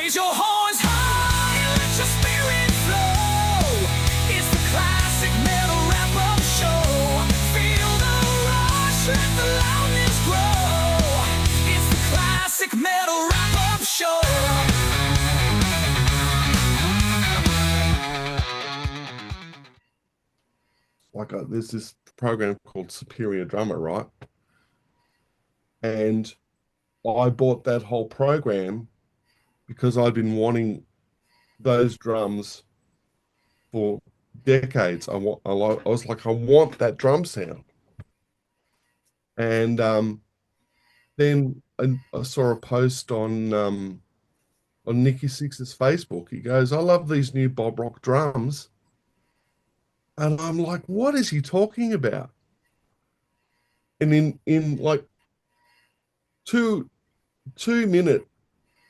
Raise your horns high and let your spirit flow. It's the classic metal wrap-up show. Feel the rush, let the loudness grow. It's the classic metal wrap-up show. There's this program called Superior Drummer, right? And I bought that whole program because I'd been wanting those drums for decades. I was like, I want that drum sound. And then I saw a post on Nicky Six's Facebook. He goes, I love these new Bob Rock drums. And I'm like, what is he talking about? And in like two minutes,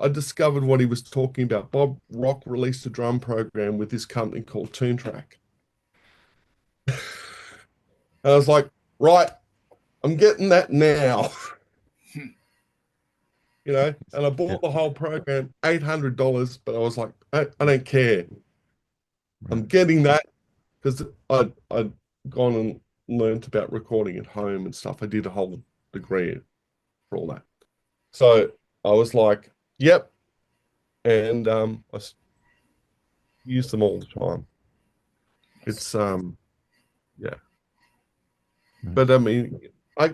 I discovered what he was talking about. Bob Rock released a drum program with this company called Toontrack. And I was like, right, I'm getting that now. And I bought the whole program, $800, but I was like, I don't care. I'm getting that because I'd gone and learned about recording at home and stuff. I did a whole degree for all that. So I was like, yep. And I use them all the time. It's, yeah. But I mean, I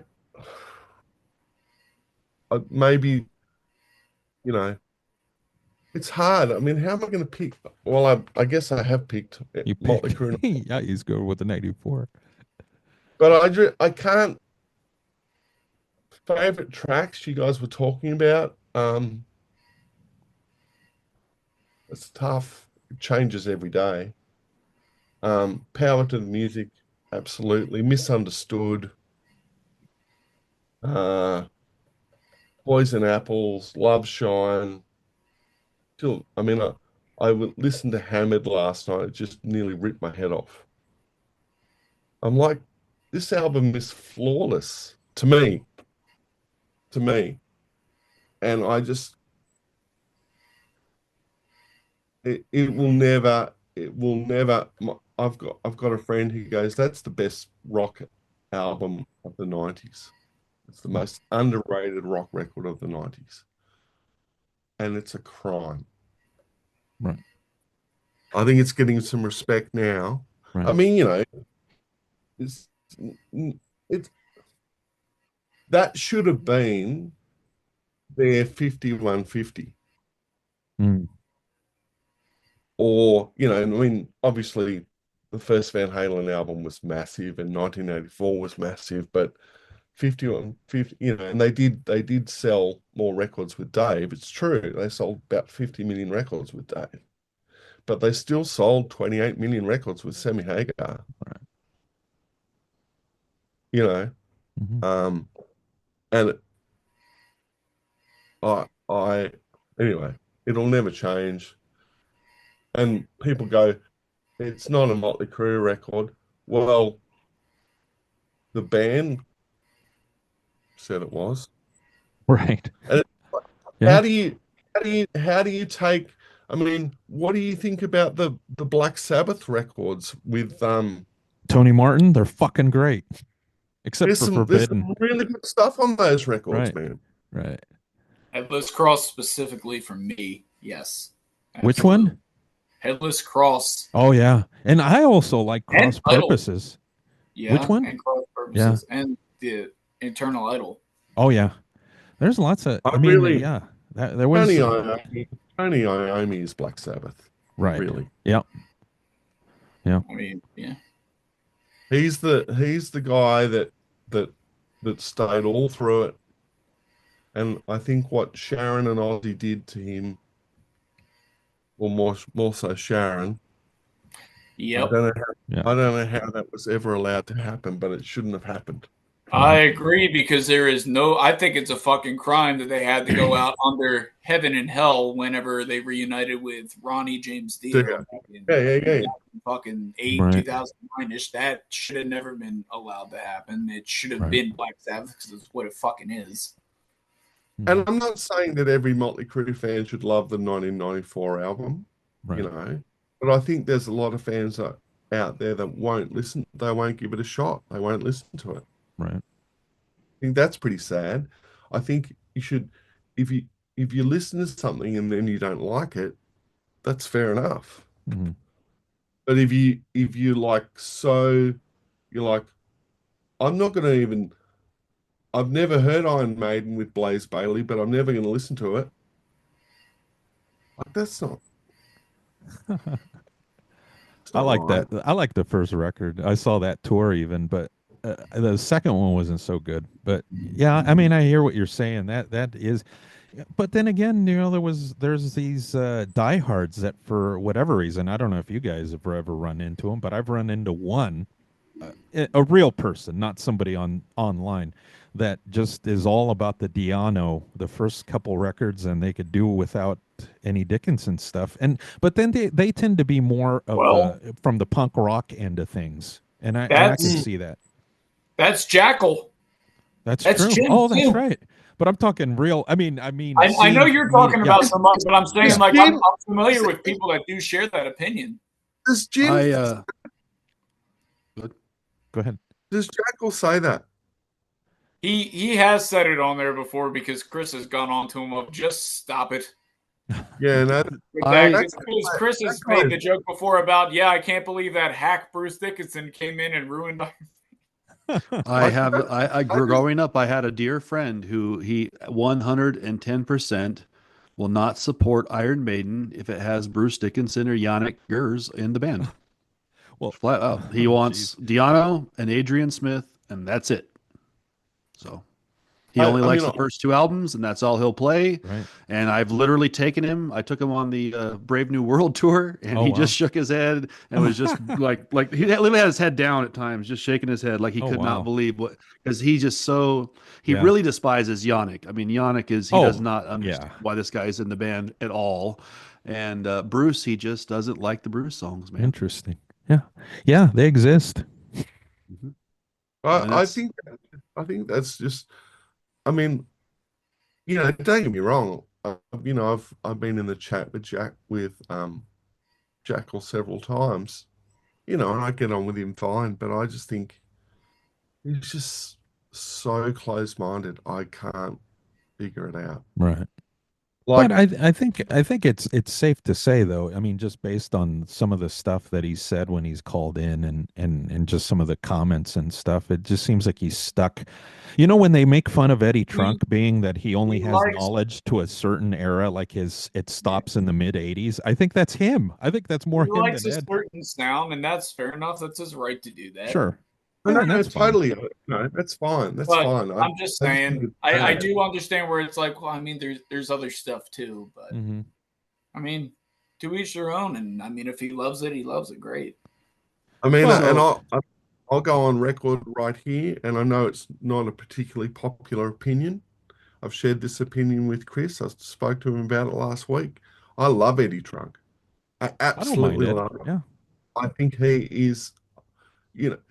maybe, it's hard. I mean, how am I going to pick? Well, I guess I have picked Motley Crue. Yeah, he's going with the 84. But I can't. Favorite tracks you guys were talking about. It's tough. It changes every day. Power to the Music, absolutely. Misunderstood. Poison Apples, Love Shine. I mean, I would listen to Hammered last night. It just nearly ripped my head off. I'm like, this album is flawless to me. And I just, it will never. I've got a friend who goes, that's the best rock album of the 90s. It's the most underrated rock record of the 90s. And it's a crime. Right. I think it's getting some respect now. Right. I mean, it's that should have been their 5150. Or, I mean, obviously the first Van Halen album was massive and 1984 was massive, but 5150, and they did sell more records with Dave. It's true. They sold about 50 million records with Dave. But they still sold 28 million records with Sammy Hagar. Right. And anyway, it'll never change. And people go, it's not a Motley Crue record. Well, the band said it was. Right. And how do you take? I mean, what do you think about the Black Sabbath records with Tony Martin? They're fucking great. Except for Forbidden. There's some really good stuff on those records, man. Right. Headless Cross specifically for me, yes. Absolutely. Which one? Headless Cross. Oh yeah, and I also like Cross Purposes. Yeah. Which one? And Cross Purposes and the Eternal Idol. Oh yeah, there's lots of. There was Tony Iommi is Black Sabbath. Right. Really. Yep. Yeah. I mean, yeah. He's the guy that stayed all through it. And I think what Sharon and Ozzy did to him, or more so Sharon. Yep. I don't know how that was ever allowed to happen, but it shouldn't have happened. I agree, because I think it's a fucking crime that they had to go out under heaven and hell whenever they reunited with Ronnie James Dio. Yeah. Fucking 2009-ish. That should have never been allowed to happen. It should have been Black Sabbath, because it's what it fucking is. And I'm not saying that every Motley Crue fan should love the 1994 album, Right. but I think there's a lot of fans out there that won't listen. They won't give it a shot. They won't listen to it. Right. I think that's pretty sad. I think you should, if you listen to something and then you don't like it, that's fair enough. Mm-hmm. But if you you're like, I'm not going to even. I've never heard Iron Maiden with Blaze Bayley, but I'm never going to listen to it. Like, that's not. I like that. I like the first record. I saw that tour even, but the second one wasn't so good. But yeah, I mean, I hear what you're saying. That is, but then again, there's these diehards that for whatever reason, I don't know if you guys have ever run into them, but I've run into one, a real person, not somebody online, that just is all about the Diano, the first couple records, and they could do without any Dickinson stuff. But then they tend to be more of from the punk rock end of things, and I can see that. That's Jackal. That's true. Jim, oh, that's too. right. But I'm talking real. I mean, I know you're talking about some, but I'm saying I'm familiar with people that do share that opinion. Does Jim? Go ahead. Does Jackal say that? He has said it on there before because Chris has gone on to him of just stop it. Yeah, no. Chris has made the joke before about I can't believe that hack Bruce Dickinson came in and ruined. I growing up, I had a dear friend who he 110% will not support Iron Maiden if it has Bruce Dickinson or Yannick Gers in the band. Well, flat out, he wants Diano and Adrian Smith, and that's it. So he only likes the first two albums, and that's all he'll play. Right. And I've literally taken him. I took him on the Brave New World tour, and he just shook his head and was just like he literally had his head down at times, just shaking his head like he could not believe what, because he just really despises Yannick. I mean, Yannick does not understand why this guy's in the band at all. And Bruce, he just doesn't like the Bruce songs, man. Interesting. Yeah, they exist. Mm-hmm. I think that's just. I mean, don't get me wrong. I've been in the chat with Jackal several times, and I get on with him fine. But I just think he's just so close-minded. I can't figure it out. Right. But I think it's safe to say, though, I mean, just based on some of the stuff that he said when he's called in and just some of the comments and stuff, it just seems like he's stuck. When they make fun of Eddie Trunk being that he only has knowledge to a certain era, like it stops in the mid 80s. I think that's him. I think that's more him than Ed. He likes a certain sound, and that's fair enough. That's his right to do that. Sure. No, that's totally. No, that's fine. That's fine. I'm just saying. I do understand where it's like. Well, I mean, there's other stuff too, but I mean, to each their own. And I mean, if he loves it, he loves it. Great. I mean, and I'll go on record right here, and I know it's not a particularly popular opinion. I've shared this opinion with Chris. I spoke to him about it last week. I love Eddie Trunk. I absolutely love him. Yeah. I think he is.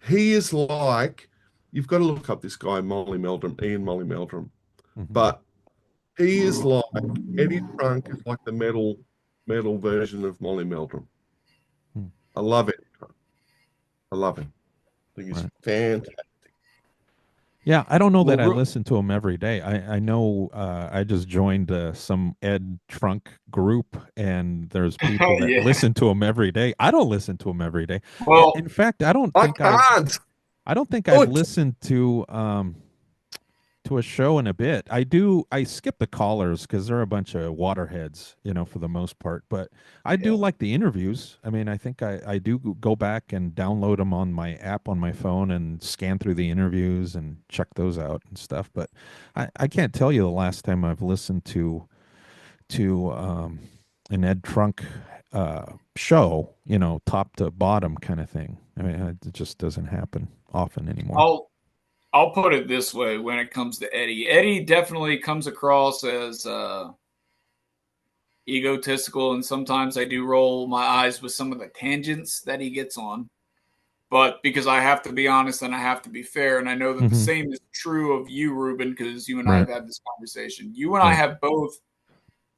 He is like, you've got to look up this guy, Ian Molly Meldrum. But he is like, Eddie Trunk is like the metal version of Molly Meldrum. I love Eddie Trunk. I love him. I think he's fantastic. Yeah, I don't know that I listen to him every day. I know I just joined some Ed Trunk group, and there's people that listen to him every day. I don't listen to him every day. Well, in fact, I don't think I've listened to a show in a bit. I skip the callers because they're a bunch of waterheads, for the most part. But I do like the interviews. I mean, I think I do go back and download them on my app on my phone and scan through the interviews and check those out and stuff. But I can't tell you the last time I've listened to an Ed Trunk show, top to bottom kind of thing. I mean, it just doesn't happen often anymore. I'll put it this way when it comes to Eddie. Eddie definitely comes across as egotistical, and sometimes I do roll my eyes with some of the tangents that he gets on. But because I have to be honest and I have to be fair, and I know that the same is true of you, Ruben, because you and I have had this conversation. You and I have both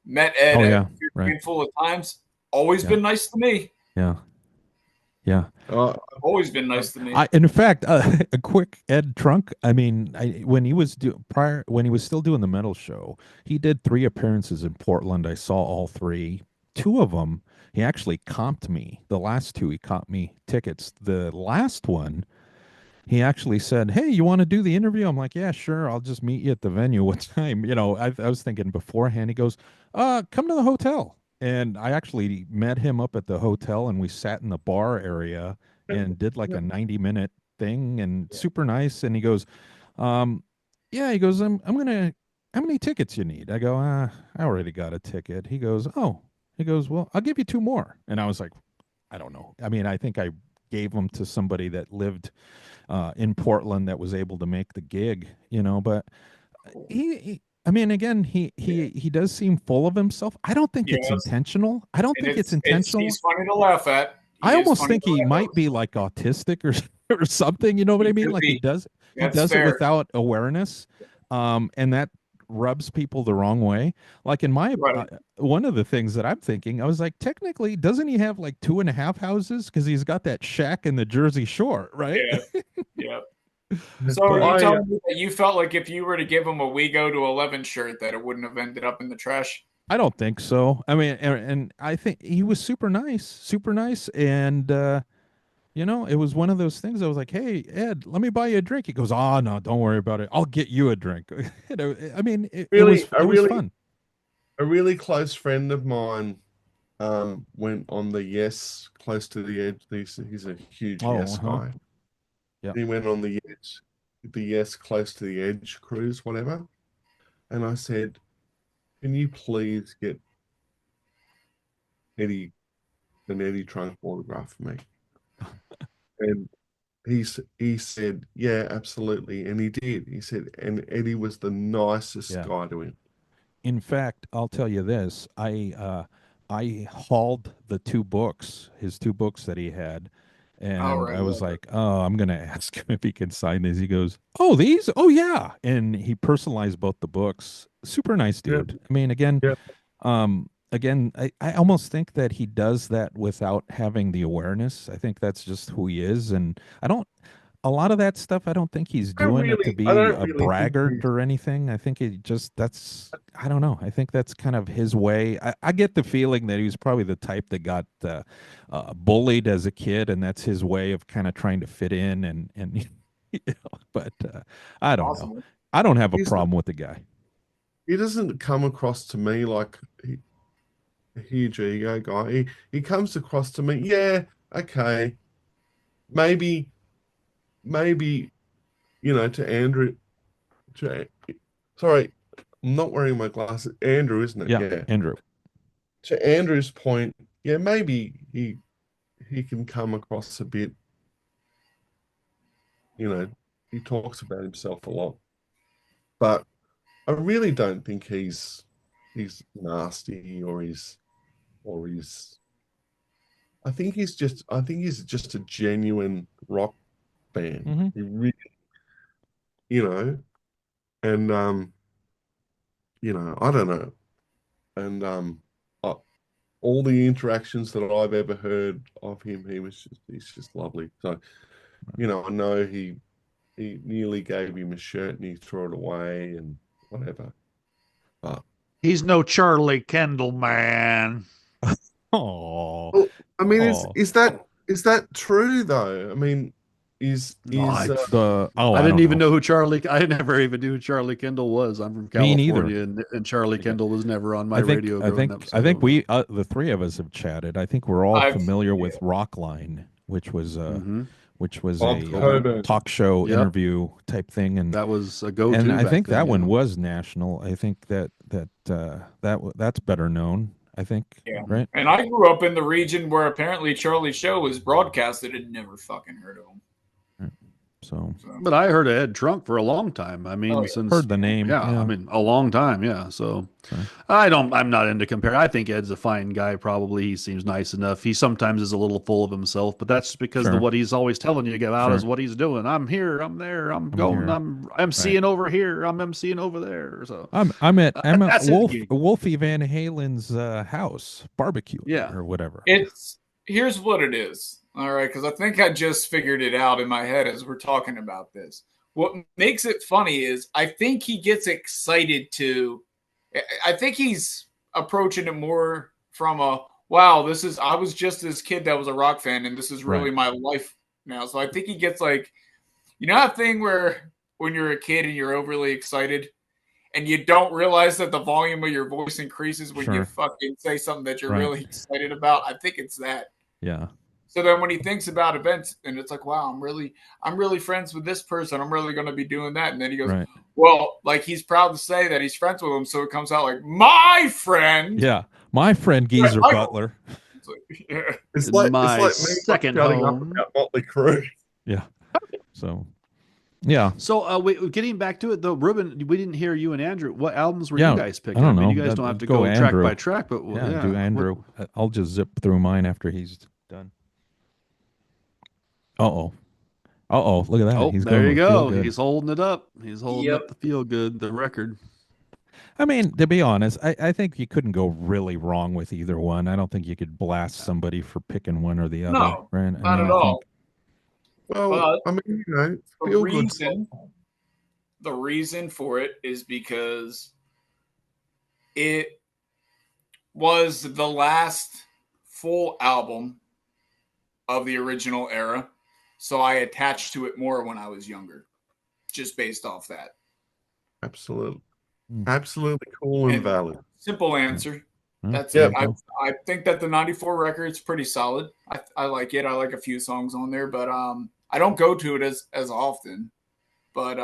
met Ed at a handful of times. Always been nice to me. Yeah. Always been nice to me. In fact, a quick Ed Trunk. I mean, when he was when he was still doing the metal show, he did 3 appearances in Portland. I saw all 3. 2 of them, he actually comped me. The last 2, he comped me tickets. The last one, he actually said, "Hey, you want to do the interview?" I'm like, "Yeah, sure. I'll just meet you at the venue. What time?" You know, I was thinking beforehand. He goes, come to the hotel." And I actually met him up at the hotel, and we sat in the bar area and did like a 90-minute thing, and super nice. And he goes, yeah, he goes, I'm gonna, how many tickets you need? I go, I already got a ticket. He goes, oh, he goes, well, I'll give you 2 more. And I was like, I don't know. I mean, I think I gave them to somebody that lived in Portland that was able to make the gig, you know, but I mean, again, he does seem full of himself. I don't think it's intentional. I don't think it's intentional. He's funny to laugh at. I almost think he might be like autistic or something. You know what I mean? Like he does it without awareness, and that rubs people the wrong way. Like in my one of the things that I'm thinking, I was like, technically, doesn't he have like 2.5 houses? Because he's got that shack in the Jersey Shore, right? Yeah. So are you telling me that you felt like if you were to give him a We Go to 11 shirt that it wouldn't have ended up in the trash? I don't think so. I mean, and I think he was super nice. And, you know, it was one of those things. I was like, hey, Ed, let me buy you a drink. He goes, oh, no, don't worry about it. I'll get you a drink. You know, I mean, it was fun. A really close friend of mine went on the Yes Close to the Edge. He's a huge Yes guy. Yeah. He went on the Yes Close to the Edge cruise, whatever. And I said, can you please get an Eddie Trunk autograph for me? And he said, yeah, absolutely. And he did. He said, and Eddie was the nicest guy to him. In fact, I'll tell you this. I hauled the 2 books, his 2 books that he had. And I was like, oh, I'm going to ask him if he can sign these. He goes, oh, these? Oh, yeah. And he personalized both the books. Super nice dude. I mean, again, I almost think that he does that without having the awareness. I think that's just who he is. And a lot of that stuff, I don't think he's doing it to be a braggart or anything. I think I don't know. I think that's kind of his way. I get the feeling that he was probably the type that got bullied as a kid, and that's his way of kind of trying to fit in. And you know, but I don't know. I don't have a problem with the guy. He doesn't come across to me like a huge ego guy. He comes across to me, yeah, okay, maybe, you know, to Andrew, sorry, I'm not wearing my glasses. Andrew, isn't it? Yeah, Andrew. To Andrew's point, yeah, maybe he can come across a bit, you know, he talks about himself a lot, but I really don't think he's nasty or he's I think he's just a genuine rock fan. He really, you know, and you know, I don't know. And all the interactions that I've ever heard of him, he's just lovely. So, you know, I know he nearly gave him a shirt and he threw it away and whatever. But he's no Charlie Kendall, man. Oh, well, I mean, is that true though? I mean, I didn't even know who Charlie. I never even knew who Charlie Kendall was. I'm from California, and Charlie Kendall was never on my radio. I think we the 3 of us have chatted. I think we're all familiar with Rockline, which was a talk show interview type thing, and that was a go-to. And I think that one was national. I think that's better known. I think, right? And I grew up in the region where apparently Charlie's show was broadcasted and never fucking heard of him. So, but I heard of Ed Trunk for a long time. I mean, since heard the name. Yeah, I mean, a long time. Yeah. So I'm not into compare. I think Ed's a fine guy. Probably he seems nice enough. He sometimes is a little full of himself, but that's because what he's always telling you about is what he's doing. I'm here. I'm there. I'm going. Here. I'm MCing over here. I'm MCing over there. So I'm at Wolfie Van Halen's house barbecue. Yeah. Or whatever. Here's what it is. All right, because I think I just figured it out in my head as we're talking about this. What makes it funny is I think he gets excited I think he's approaching it more from I was just this kid that was a rock fan and this is really my life now. So I think he gets like, you know that thing where when you're a kid and you're overly excited and you don't realize that the volume of your voice increases when you fucking say something that you're really excited about. I think it's that. Yeah. So then when he thinks about events and it's like, wow, I'm really friends with this person. I'm really going to be doing that. And then he goes, well, like he's proud to say that he's friends with him. So it comes out like, my friend. Yeah. My friend Geezer Butler. It's like my me second shutting up home. about Motley Crue. Yeah. So, yeah. So getting back to it though, Ruben, we didn't hear you and Andrew. What albums were you guys picking? I don't know. You guys don't have to go track by track, but do Andrew. I'll just zip through mine after he's done. Look at that. Oh, there you go. He's holding it up. He's holding up the Feel Good, the record. I mean, to be honest, I think you couldn't go really wrong with either one. I don't think you could blast somebody for picking one or the other. No, right? not at all. Well, I mean, you know, the reason for it is because it was the last full album of the original era. So I attached to it more when I was younger, just based off that. Absolutely. Absolutely cool and valid. Simple answer. That's it. I think that the 94 record's pretty solid. I like it. I like a few songs on there, but I don't go to it as often. But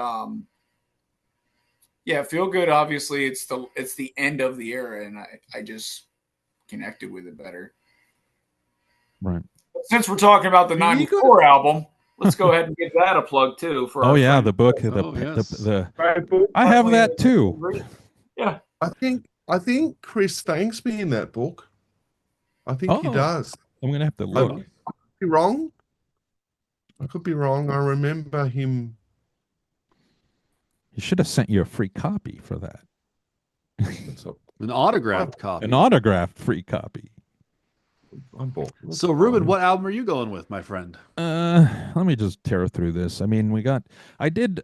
yeah, Feel Good, obviously it's the end of the era, and I just connected with it better. Right. Since we're talking about the 94 album, let's go ahead and give that a plug too. For the book. I have that too. Yeah. I think Chris thanks me in that book. I think he does. I'm gonna have to look. I could be wrong. I remember him. He should have sent you a free copy for that. An autographed copy. An autographed free copy. So, Ruben, what album are you going with, my friend? Let me just tear through this. I mean, I did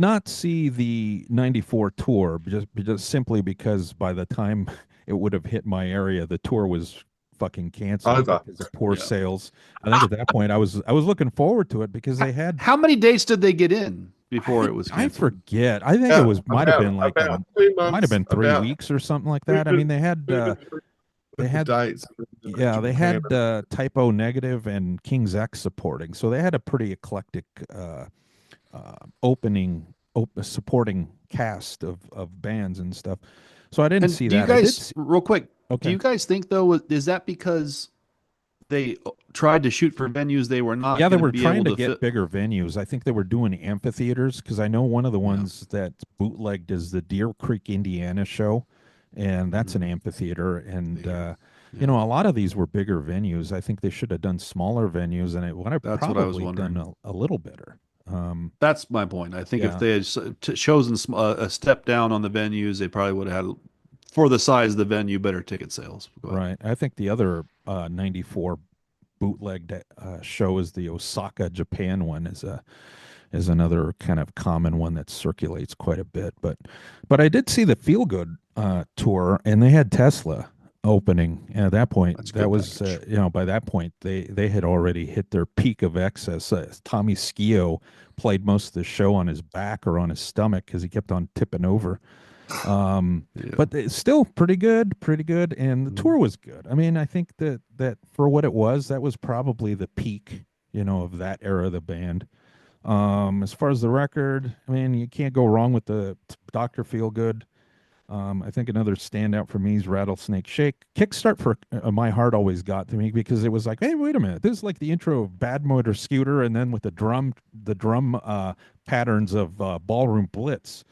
not see the 94 tour just simply because by the time it would have hit my area, the tour was fucking canceled because of poor sales. I think at that point I was looking forward to it because they had. How many dates did they get in before it was canceled? I forget. I think it might have been like 3 weeks or something like that. I mean, they had dates. Yeah, they had Typo Negative and King's X supporting, so they had a pretty eclectic supporting cast of bands and stuff. So I didn't see that. You guys, real quick, do you guys think though, is that because they tried to shoot for venues they were not? Yeah, they were trying to get bigger venues. I think they were doing amphitheaters because I know one of the ones that bootlegged is the Deer Creek, Indiana show. And that's an amphitheater, and you know, a lot of these were bigger venues. I think they should have done smaller venues, and it would have probably done a little better. That's my point. I think if they had chosen a step down on the venues, they probably would have had, for the size of the venue, better ticket sales. Right. I think the other 94 bootlegged show is the Osaka, Japan one. Is another kind of common one that circulates quite a bit. But I did see the Feelgood tour, and they had Tesla opening. And at that point, that was by that point they had already hit their peak of excess. Tommy Schio played most of the show on his back or on his stomach because he kept on tipping over. But it's still pretty good, and the tour was good. I mean, I think that for what it was, that was probably the peak, of that era of the band. As far as the record, I mean, you can't go wrong with the Dr. Feelgood. I think another standout for me is Rattlesnake Shake. Kickstart for My Heart always got to me because it was like, hey, wait a minute, this is like the intro of Bad Motor Scooter, and then with the drum patterns of Ballroom Blitz.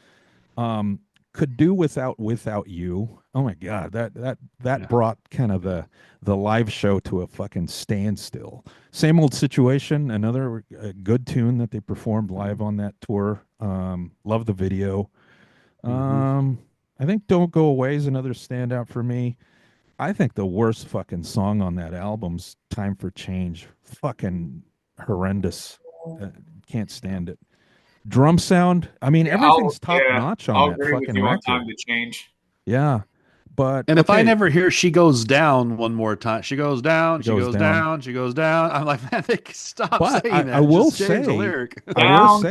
Could do without you. Oh my god, that brought kind of the live show to a fucking standstill. Same Old Situation, another good tune that they performed live on that tour. Love the video. I think Don't Go Away is another standout for me. I think the worst fucking song on that album's Time for Change. Fucking horrendous. Can't stand it. Drum sound. I mean, everything's top notch on that agree fucking with you record. on Time to Change. Yeah. But and if I never hear "She Goes Down" one more time, she goes down, she goes down, she goes down. I'm like, man, they stop saying that. I will just change say, the lyric. Down.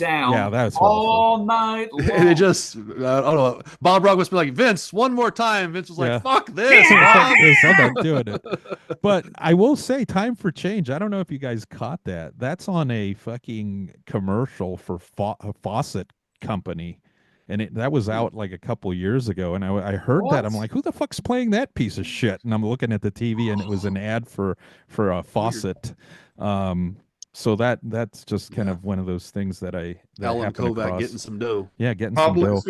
Yeah, that's all awful. night long. And it just, I don't know. Bob Rock must be like, Vince, one more time. Vince was like, fuck this. Fuck this. I'm not doing it. But I will say, Time for Change. I don't know if you guys caught that. That's on a fucking commercial for a faucet company. And that was out like a couple years ago, and I heard that. I'm like, who the fuck's playing that piece of shit? And I'm looking at the TV, and it was an ad for a faucet. So that's just kind of one of those things that Alan Kovac getting some dough. Yeah, getting some dough.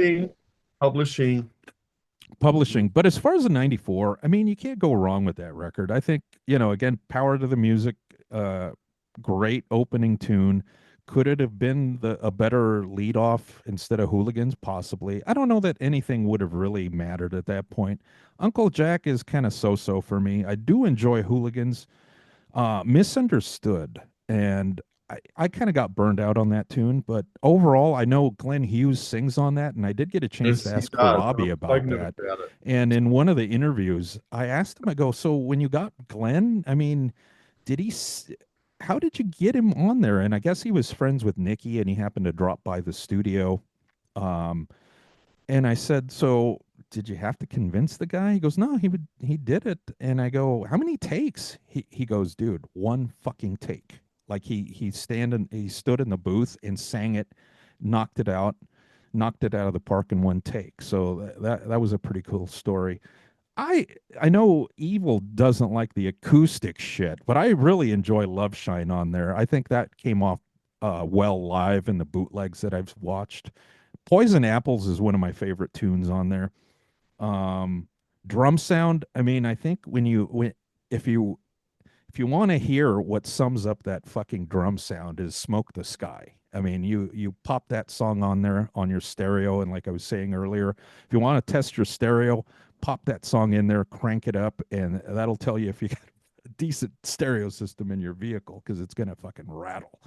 Publishing. But as far as the 94, I mean, you can't go wrong with that record. I think, again, Power to the Music, great opening tune. Could it have been a better lead off instead of Hooligans? Possibly. I don't know that anything would have really mattered at that point. Uncle Jack is kind of so-so for me. I do enjoy Hooligans. Misunderstood. And I kind of got burned out on that tune. But overall, I know Glenn Hughes sings on that. And I did get a chance to ask Robbie about that. And in one of the interviews, I asked him, I go, so when you got Glenn, I mean, how did you get him on there? And I guess he was friends with Nikki, and he happened to drop by the studio. And I said, so did you have to convince the guy? He goes, no, he did it. And I go, how many takes? He goes, dude, one fucking take. Like he stood in the booth and sang it, knocked it out of the park in one take. So that was a pretty cool story. I know Evil doesn't like the acoustic shit, but I really enjoy Love Shine on there. I think that came off well live in the bootlegs that I've watched. Poison Apples is one of my favorite tunes on there. Drum sound, I mean, I think if you want to hear what sums up that fucking drum sound is Smoke the Sky. I mean, you pop that song on there on your stereo, and like I was saying earlier, if you want to test your stereo, pop that song in there, crank it up, and that'll tell you if you got a decent stereo system in your vehicle, because it's gonna fucking rattle.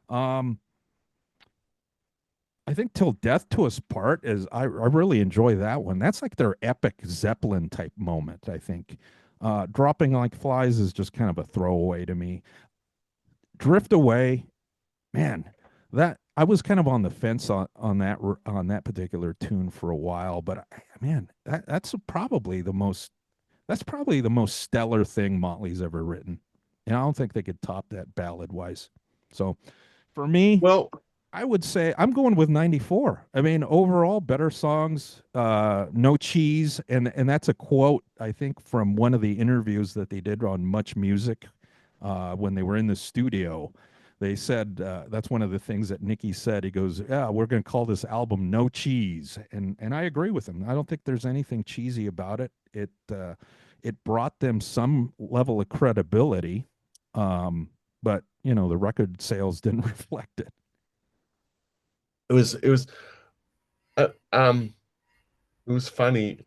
I think Till Death Do Us Part is I really enjoy that one. That's like their epic Zeppelin type moment, I think. Dropping Like Flies is just kind of a throwaway to me. Drift Away, man, that I was kind of on the fence on that particular tune for a while, but man, that's probably the most stellar thing Motley's ever written. And I don't think they could top that ballad wise. So for me, well, I would say I'm going with 94. I mean, overall, better songs, no cheese. And that's a quote, I think, from one of the interviews that they did on Much Music when they were in the studio. They said, that's one of the things that Nicky said. He goes, yeah, we're going to call this album No Cheese. And I agree with him. I don't think there's anything cheesy about it. It brought them some level of credibility. But, the record sales didn't reflect it. It was funny.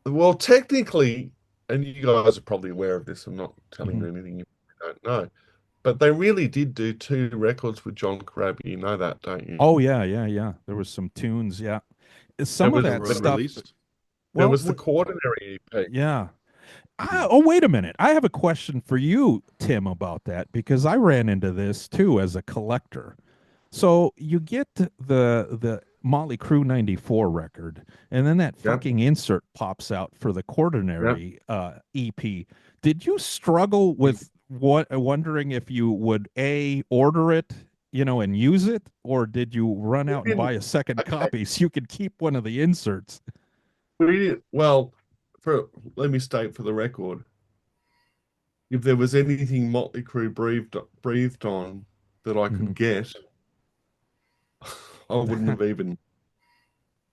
Well, technically, and you guys are probably aware of this. I'm not telling you anything you don't know, but they really did do 2 records with John Corabi. You know that, don't you? Oh yeah. There was some tunes. Yeah, some of that stuff. There was the Quaternary EP. Yeah. Wait a minute. I have a question for you, Tim, about that, because I ran into this too as a collector. So you get the Motley Crue 94 record, and then that fucking insert pops out for the Quaternary EP. Did you struggle with wondering if you would order it and use it, or did you run out and buy a second copy so you could keep one of the inserts? Well, let me state for the record, if there was anything Motley Crue breathed on that I could get, I wouldn't have even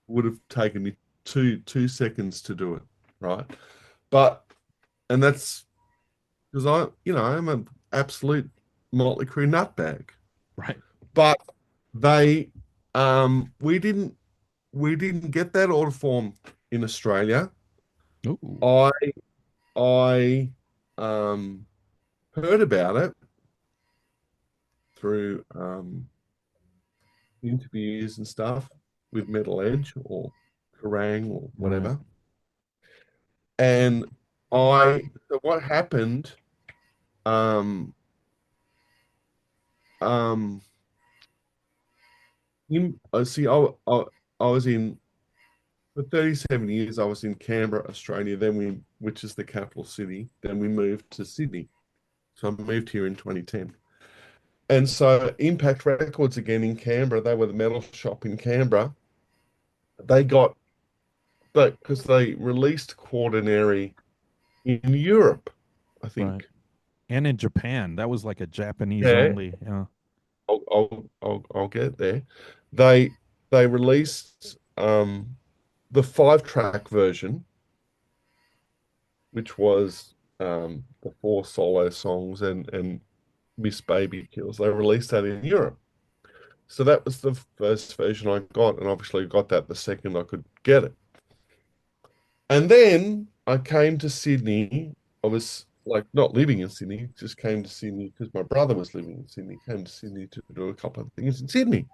would have taken me two seconds to do it, right? And that's because I'm an absolute Motley Crue nutbag, right? But we didn't get that order form in Australia. Ooh. I heard about it through interviews and stuff with Metal Edge or Kerrang or whatever. Right. And so what happened, I was in, for 37 years, I was in Canberra, Australia, which is the capital city. Then we moved to Sydney. So I moved here in 2010. And so Impact Records again in Canberra, they were the metal shop in Canberra. Because they released Quaternary in Europe, I think. Right. And in Japan. That was like a Japanese only. Yeah. I'll get there. They released the 5-track version, which was the 4 solo songs and Miss Baby Kills. They released that in Europe. So that was the first version I got, and obviously got that the second I could get it. And then I came to Sydney. I was like not living in Sydney, just came to Sydney because my brother was living in Sydney, came to Sydney to do a couple of things in Sydney.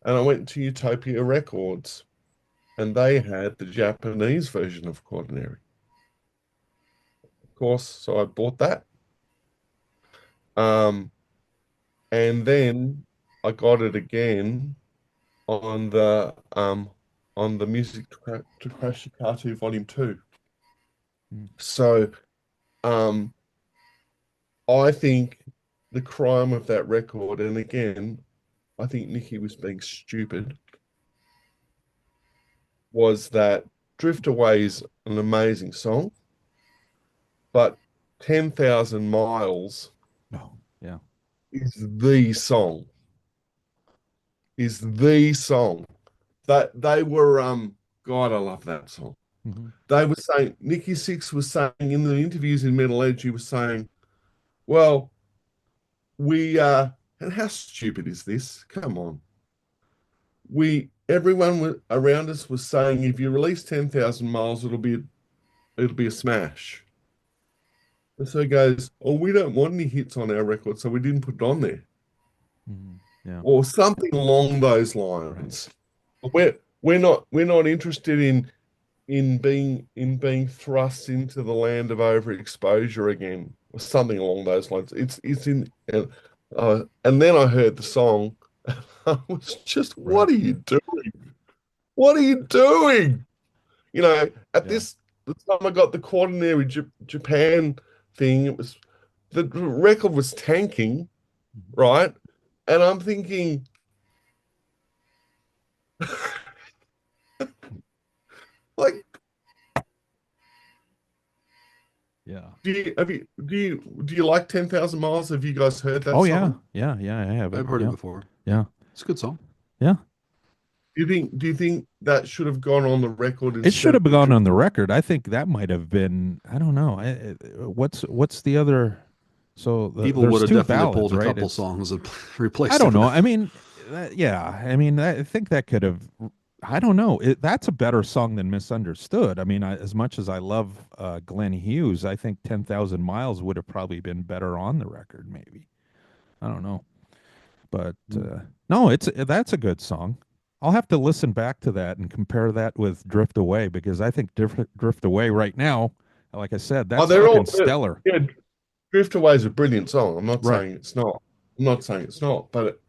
And I went to Utopia Records, and they had the Japanese version of Quaternary. Of course, so I bought that. And then I got it again on the Music to Crash Your Car 2 Volume 2. So I think the crime of that record, and again, I think Nicky was being stupid, was that Drift Away is an amazing song, but 10,000 Miles is the song. That they were God, I love that song. They were saying, Nicky Sixx was saying in the interviews in Metal Edge, he was saying, well, and how stupid is this? Come on. Everyone around us was saying, if you release 10,000 Miles, it'll be a smash. And so he goes, oh, we don't want any hits on our record, so we didn't put it on there. Yeah. Or something along those lines. Right. We're not interested in being thrust into the land of overexposure again, or something along those lines. It's in, and then I heard the song. I was just, what are you doing? What are you doing? At the time I got the Quaternary Japan thing, the record was tanking, right? And I'm thinking, like, yeah. Do you like 10,000 Miles? Have you guys heard that song? Yeah, I have. I've heard it before. Yeah. It's a good song. Yeah. Do you think that should have gone on the record? It should have gone on the record. I think that might have been, I don't know. What's the other? So people would have definitely ballads, pulled a right? couple songs and replaced. I don't know. I mean, I think that could have. I don't know. That's a better song than Misunderstood. I mean, as much as I love Glenn Hughes, I think 10,000 Miles would have probably been better on the record. Maybe. I don't know. But no, that's a good song. I'll have to listen back to that and compare that with Drift Away, because I think Drift Away right now, like I said, that's fucking stellar. Yeah, Drift Away is a brilliant song. I'm not saying it's not. But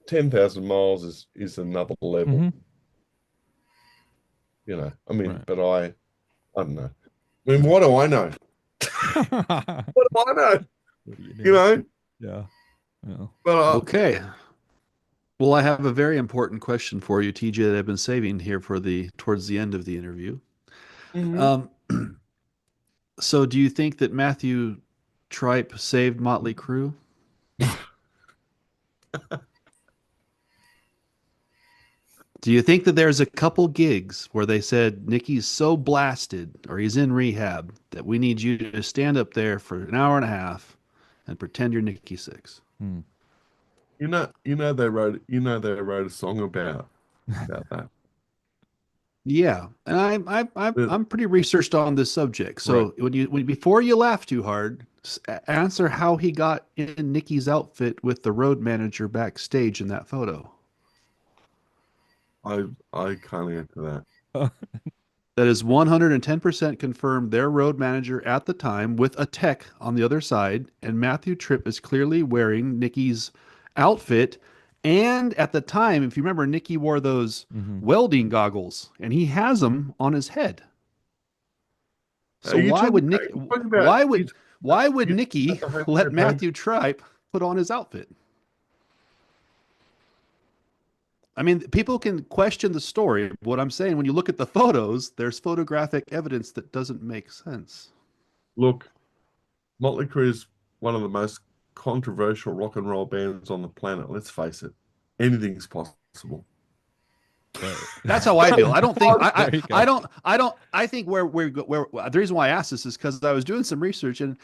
10,000 Miles is another level. I mean, but I don't know. I mean, what do I know? What do I know? Yeah. But okay. Well, I have a very important question for you, TJ, that I've been saving here for towards the end of the interview. So do you think that Matthew Tripe saved Motley Crue? Do you think that there's a couple gigs where they said, Nicky's so blasted or he's in rehab that we need you to stand up there for an hour and a half and pretend you're Nikki Sixx? they wrote a song about that. Yeah, and I'm pretty researched on this subject. So when before you laugh too hard, answer how he got in Nikki's outfit with the road manager backstage in that photo. I can't answer that. That is 110% confirmed. Their road manager at the time with a tech on the other side, and Matthew Tripp is clearly wearing Nikki's outfit. And at the time, if you remember, Nikki wore those welding goggles, and he has them on his head. So why would Nikki let Matthew Tripe put on his outfit? I mean, people can question the story. What I'm saying, when you look at the photos, there's photographic evidence that doesn't make sense. Look, Motley Crue is one of the most controversial rock and roll bands on the planet. Let's face it, anything's possible. That's how I feel. I don't think I think where the reason why I asked this is because I was doing some research, and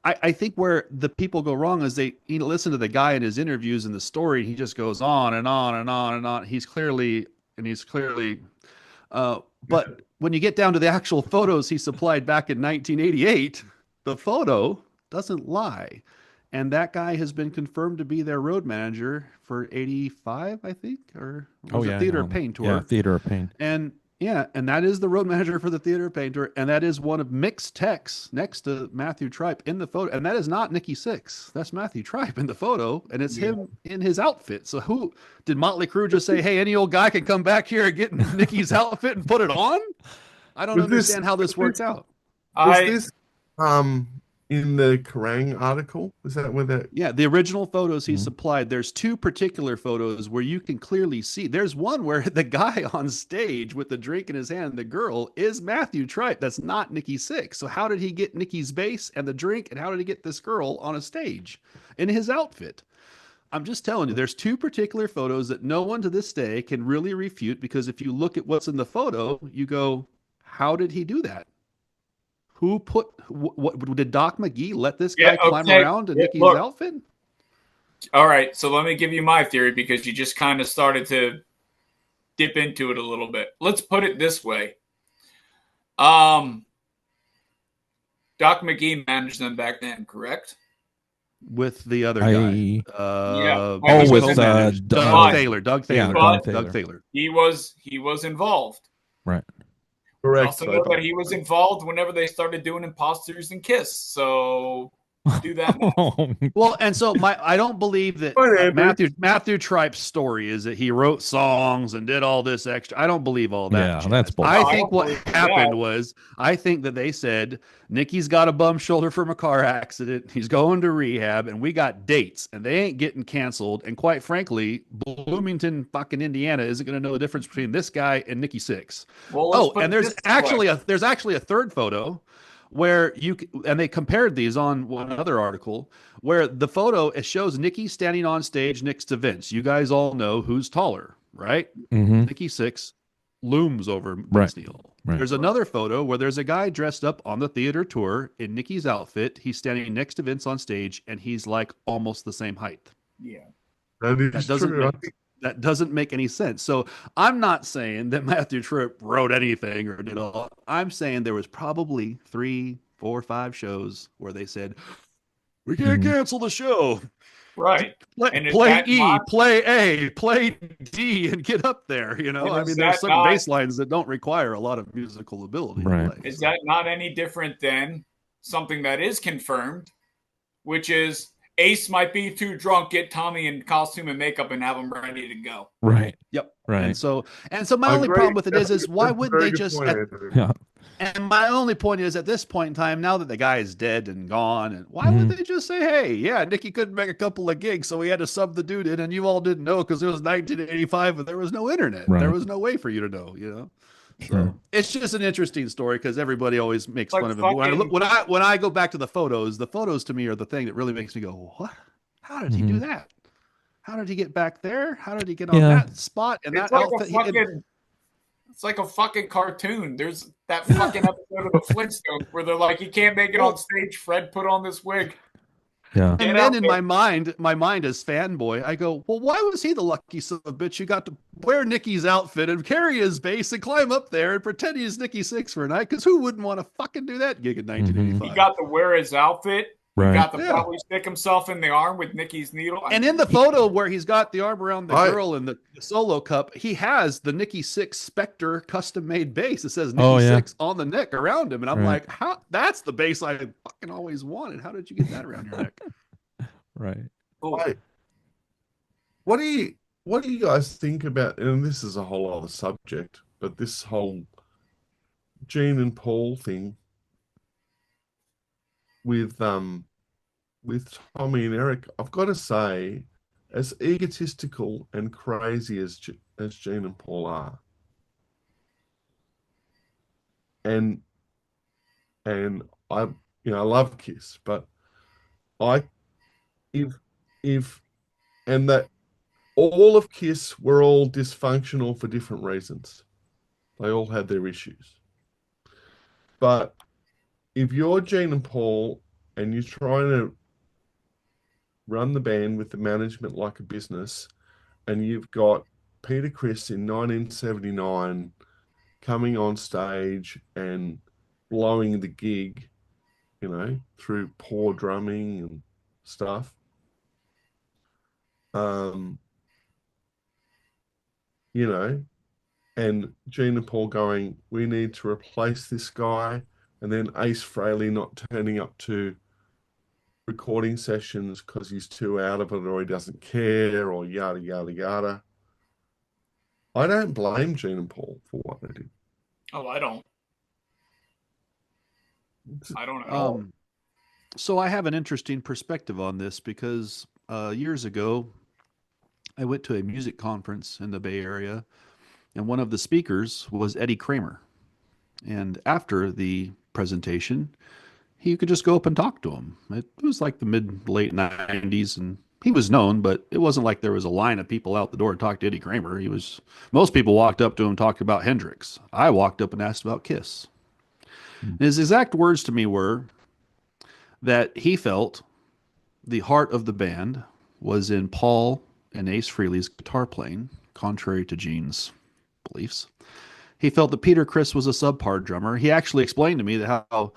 I think where the people go wrong is they listen to the guy in his interviews and the story. He just goes on and on and on and on. He's clearly, but when you get down to the actual photos he supplied back in 1988, the photo doesn't lie. And that guy has been confirmed to be their road manager for 85, I think, or was it Theater of Pain tour? Yeah, Theater of Pain. And that is the road manager for the Theater of Pain tour, and that is one of Mick's techs next to Matthew Tripe in the photo, and that is not Nikki Sixx. That's Matthew Tripe in the photo, and it's him in his outfit. So who did Motley Crue just say, hey, any old guy can come back here and get Nikki's outfit and put it on? I don't understand how this worked out. Was this in the Kerrang article? Is that where that? Yeah, the original photos he supplied. There's two particular photos where you can clearly see. There's one where the guy on stage with the drink in his hand, the girl, is Matthew Tripe. That's not Nikki Sixx. So how did he get Nikki's bass and the drink, and how did he get this girl on a stage in his outfit? I'm just telling you, there's two particular photos that no one to this day can really refute, because if you look at what's in the photo, you go, how did he do that? Who put what did Doc McGee let this guy climb around in Nikki's outfit? All right, so let me give you my theory, because you just kind of started to dip into it a little bit. Let's put it this way. Doc McGee managed them back then, correct? With the other guy. With Doug Thaler. Doug Thaler. He was involved. Right. Correct. Also know that he was involved whenever they started doing Imposters and Kiss. So do that now. Well, and so I don't believe that Matthew Tripe's story is that he wrote songs and did all this extra. I don't believe all that. Yeah, that's bullshit. I think what happened was, I think that they said, Nikki's got a bum shoulder from a car accident. He's going to rehab, and we got dates, and they ain't getting canceled. And quite frankly, Bloomington, fucking Indiana, isn't going to know the difference between this guy and Nikki Sixx. Well, and there's actually a third photo where they compared these on one other article, where the photo, it shows Nikki standing on stage next to Vince. You guys all know who's taller, right? Nikki Sixx looms over Vince Neil. Right. There's another photo where there's a guy dressed up on the theater tour in Nikki's outfit. He's standing next to Vince on stage, and he's like almost the same height. Yeah. That doesn't make any sense. So I'm not saying that Matthew Tripp wrote anything or did all. I'm saying there was probably 3, 4, 5 shows where they said, we can't cancel the show. Right. Play E, play A, play D, and get up there. You know, I mean, there's some bass lines that don't require a lot of musical ability. Right. To play. Is that not any different than something that is confirmed, which is Ace might be too drunk, get Tommy in costume and makeup and have him ready to go. Right. Yep. Right. And so my only problem with it is why wouldn't they just And my only point is, at this point in time, now that the guy is dead and gone, and why would they just say, "Hey, yeah, Nicky couldn't make a couple of gigs, so we had to sub the dude in," and you all didn't know because it was 1985 and there was no internet. Right. There was no way for you to know, you know. Sure. So it's just an interesting story because everybody always makes Like fun of him. But fucking- when I go back to the photos to me are the thing that really makes me go, "What? How did he do that? How did he get back there? How did he get on that spot and that outfit?" It's like a fucking cartoon. There's that fucking episode of the Flintstones where they're like, "You can't make it on stage, Fred. Put on this wig." Yeah. And then in my mind as fanboy, I go, "Well, why was he the lucky son of a bitch who got to wear Nicky's outfit and carry his bass and climb up there and pretend he's Nikki Sixx for a night? Because who wouldn't want to fucking do that gig in 1985? He got to wear his outfit. Right. He got to probably stick himself in the arm with Nicky's needle. And in the photo where he's got the arm around the girl in the solo cup, he has the Nikki Sixx Spectre custom-made bass. It says Nikki Sixx on the neck around him. And I'm like, how? That's the bass I fucking always wanted. How did you get that around your neck? Right. What do you guys think about, and this is a whole other subject, but this whole Gene and Paul thing with Tommy and Eric? I've got to say, as egotistical and crazy as Gene and Paul are, and I love Kiss, but if that all of Kiss were all dysfunctional for different reasons. They all had their issues. But if you're Gene and Paul and you're trying to run the band with the management like a business, and you've got Peter Criss in 1979 coming on stage and blowing the gig, through poor drumming and stuff, and Gene and Paul going, "We need to replace this guy," and then Ace Frehley not turning up to recording sessions because he's too out of it or he doesn't care or yada, yada, yada. I don't blame Gene and Paul for what they did. Oh, I don't. I don't know. So I have an interesting perspective on this because years ago, I went to a music conference in the Bay Area, and one of the speakers was Eddie Kramer. And after the presentation, you could just go up and talk to him. It was like the late 90s, and he was known, but it wasn't like there was a line of people out the door to talk to Eddie Kramer. Most people walked up to him, talked about Hendrix. I walked up and asked about Kiss. His exact words to me were that he felt the heart of the band was in Paul and Ace Frehley's guitar playing, contrary to Gene's beliefs. He felt that Peter Criss was a subpar drummer. He actually explained to me that how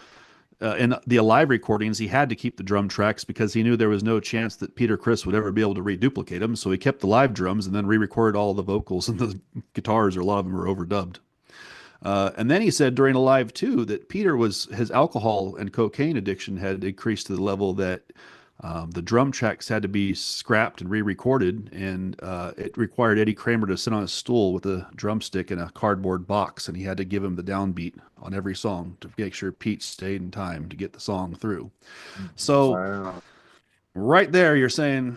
in the live recordings he had to keep the drum tracks because he knew there was no chance that Peter Criss would ever be able to reduplicate them. So he kept the live drums and then re-recorded all the vocals and the guitars, or a lot of them were overdubbed. And then he said during a live too that his alcohol and cocaine addiction had increased to the level that the drum tracks had to be scrapped and re-recorded, and it required Eddie Kramer to sit on a stool with a drumstick in a cardboard box, and he had to give him the downbeat on every song to make sure Pete stayed in time to get the song through. So Wow. right there, you're saying,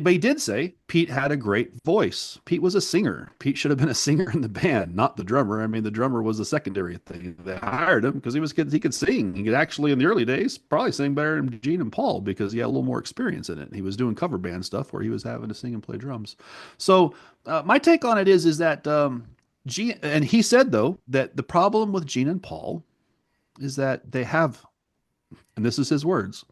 but he did say Pete had a great voice. Pete was a singer. Pete should have been a singer in the band, not the drummer. I mean, the drummer was a secondary thing. They hired him because he could sing. He could actually, in the early days, probably sing better than Gene and Paul because he had a little more experience in it. He was doing cover band stuff where he was having to sing and play drums. So my take on it is that Gene, and he said though that the problem with Gene and Paul is that they have, and this is his words,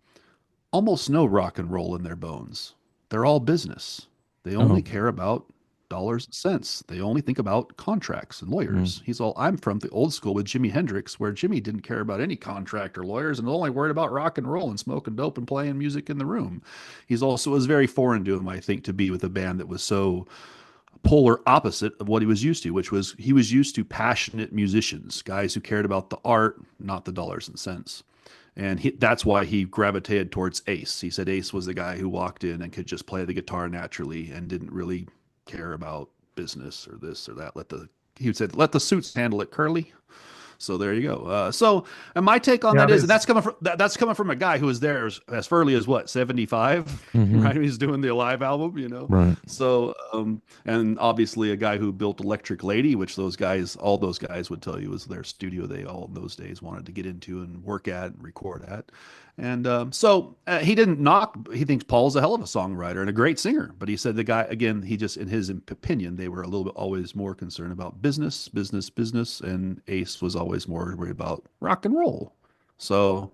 almost no rock and roll in their bones. They're all business. They only care about dollars and cents. They only think about contracts and lawyers. I'm from the old school with Jimi Hendrix, where Jimmy didn't care about any contract or lawyers and only worried about rock and roll and smoking dope and playing music in the room. It was very foreign to him, I think, to be with a band that was so polar opposite of what he was used to, which was he was used to passionate musicians, guys who cared about the art, not the dollars and cents. And that's why he gravitated towards Ace. He said Ace was the guy who walked in and could just play the guitar naturally and didn't really care about business or this or that. He said, let the suits handle it, Curly. So there you go. And my take on that is, and that's coming from a guy who was there as early as what, 75, right? He's doing the Alive album, Right. So, and obviously a guy who built Electric Lady, which all those guys would tell you was their studio they all in those days wanted to get into and work at and record at. And he didn't knock. He thinks Paul's a hell of a songwriter and a great singer, but he said the guy, again, he just, in his opinion, they were a little bit always more concerned about business, and Ace was always more worried about rock and roll. So,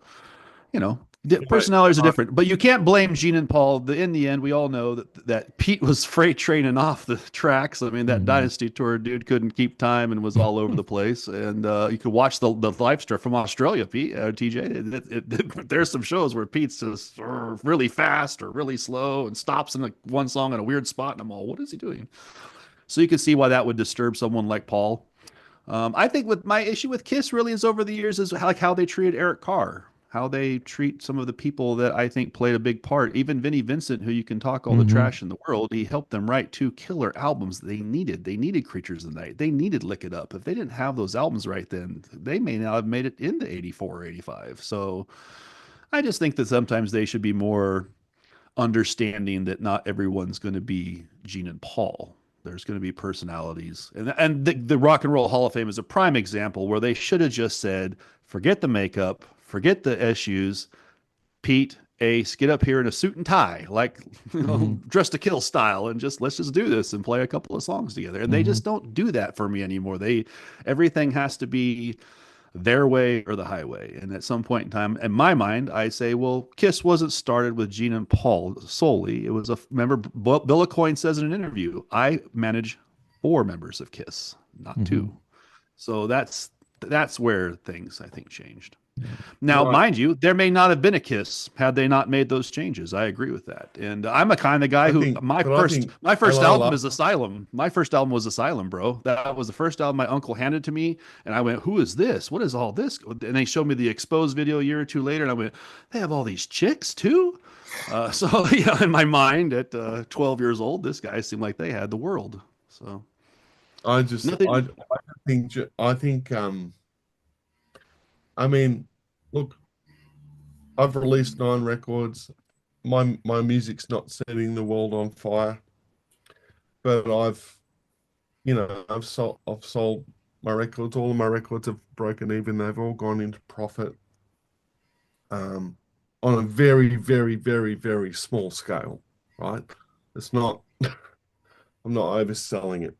personalities are different, but you can't blame Gene and Paul. In the end, we all know that Pete was freight training off the tracks. I mean, that Dynasty tour dude couldn't keep time and was all over the place. And you could watch the live stream from Australia, Pete, TJ. There's some shows where Pete's just really fast or really slow and stops in one song in a weird spot, and I'm all, what is he doing? So you can see why that would disturb someone like Paul. I think with my issue with Kiss really is over the years is how they treated Eric Carr, how they treat some of the people that I think played a big part. Even Vinnie Vincent, who you can talk all the trash in the world, he helped them write 2 killer albums they needed. They needed Creatures of the Night. They needed Lick It Up. If they didn't have those albums right then, they may not have made it into 84 or 85. So I just think that sometimes they should be more understanding that not everyone's going to be Gene and Paul. There's going to be personalities. And the Rock and Roll Hall of Fame is a prime example where they should have just said, forget the makeup, forget the issues. Pete, Ace, get up here in a suit and tie, like Dress to Kill style, and let's just do this and play a couple of songs together. And they just don't do that for me anymore. Everything has to be their way or the highway. And at some point in time, in my mind, I say, well, Kiss wasn't started with Gene and Paul solely. It was remember, Bill Aucoin says in an interview, I manage 4 members of Kiss, not 2. So that's where things, I think, changed. Now, mind you, there may not have been a Kiss had they not made those changes. I agree with that. And I'm a kind of guy my first album is Asylum. My first album was Asylum, bro. That was the first album my uncle handed to me. And I went, who is this? What is all this? And they showed me the Exposed video a year or 2 later. And I went, they have all these chicks too? So, in my mind at 12 years old, this guy seemed like they had the world. So I mean, look, I've released 9 records. My music's not setting the world on fire, but I've sold my records. All of my records have broken even. They've all gone into profit. On a very, very, very, very small scale, right? It's not. I'm not overselling it,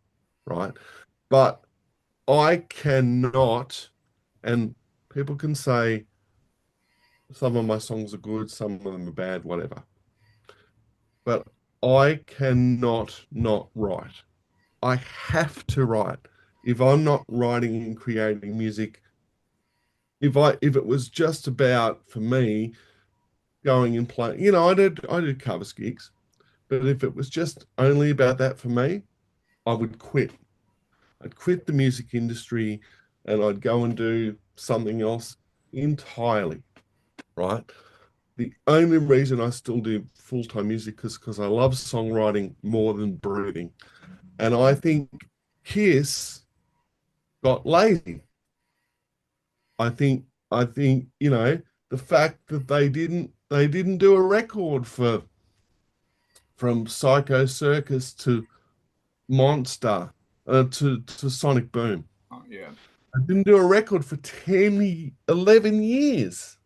right? But I cannot, and people can say some of my songs are good, some of them are bad, whatever. But I cannot not write. I have to write. If I'm not writing and creating music, if it was just about, for me, going and playing, I did covers gigs, but if it was just only about that for me, I would quit. I'd quit the music industry and I'd go and do something else entirely, right? The only reason I still do full-time music is because I love songwriting more than breathing. And I think Kiss got lazy. I think, the fact that they didn't do a record from Psycho Circus to Monster to Sonic Boom. Oh, yeah. I didn't do a record for 11 years,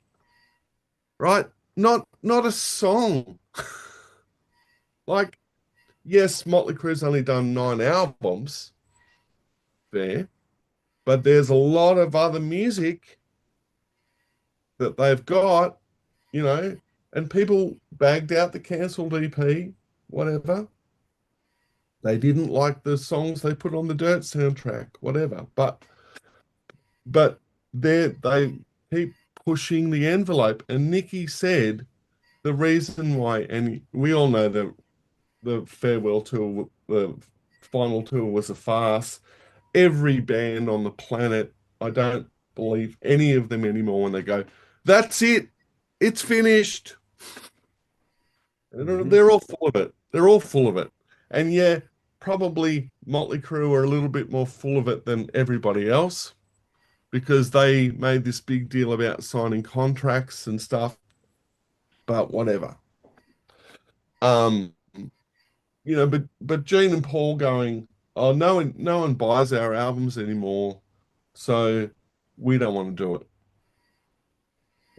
right? Not a song. Like, yes, Motley Crue's only done 9 albums there, but there's a lot of other music that they've got, and people bagged out the cancelled EP, whatever. They didn't like the songs they put on the Dirt soundtrack, whatever. But they keep pushing the envelope. And Nicky said the reason why, and we all know the farewell tour, the final tour was a farce. Every band on the planet, I don't believe any of them anymore when they go, that's it, it's finished. And they're all full of it. They're all full of it. And yeah, probably Motley Crue are a little bit more full of it than everybody else because they made this big deal about signing contracts and stuff, but whatever. But Gene and Paul going, oh, no one buys our albums anymore, so we don't want to do it.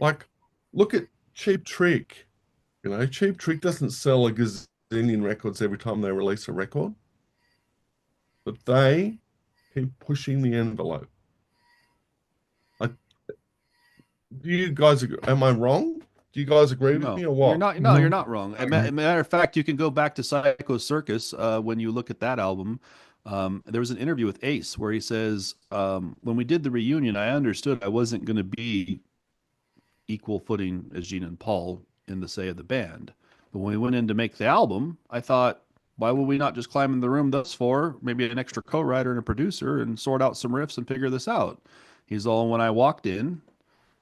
Like, look at Cheap Trick. Cheap Trick doesn't sell a gazillion records every time they release a record, but they keep pushing the envelope. Do you guys agree? Am I wrong? Do you guys agree with me or what? You're not. No, you're not wrong. As a matter of fact, you can go back to Psycho Circus when you look at that album. There was an interview with Ace where he says, when we did the reunion, I understood I wasn't going to be equal footing as Gene and Paul in the say of the band. But when we went in to make the album, I thought, why would we not just climb in the room thus far, maybe an extra co-writer and a producer, and sort out some riffs and figure this out? He's all, when I walked in,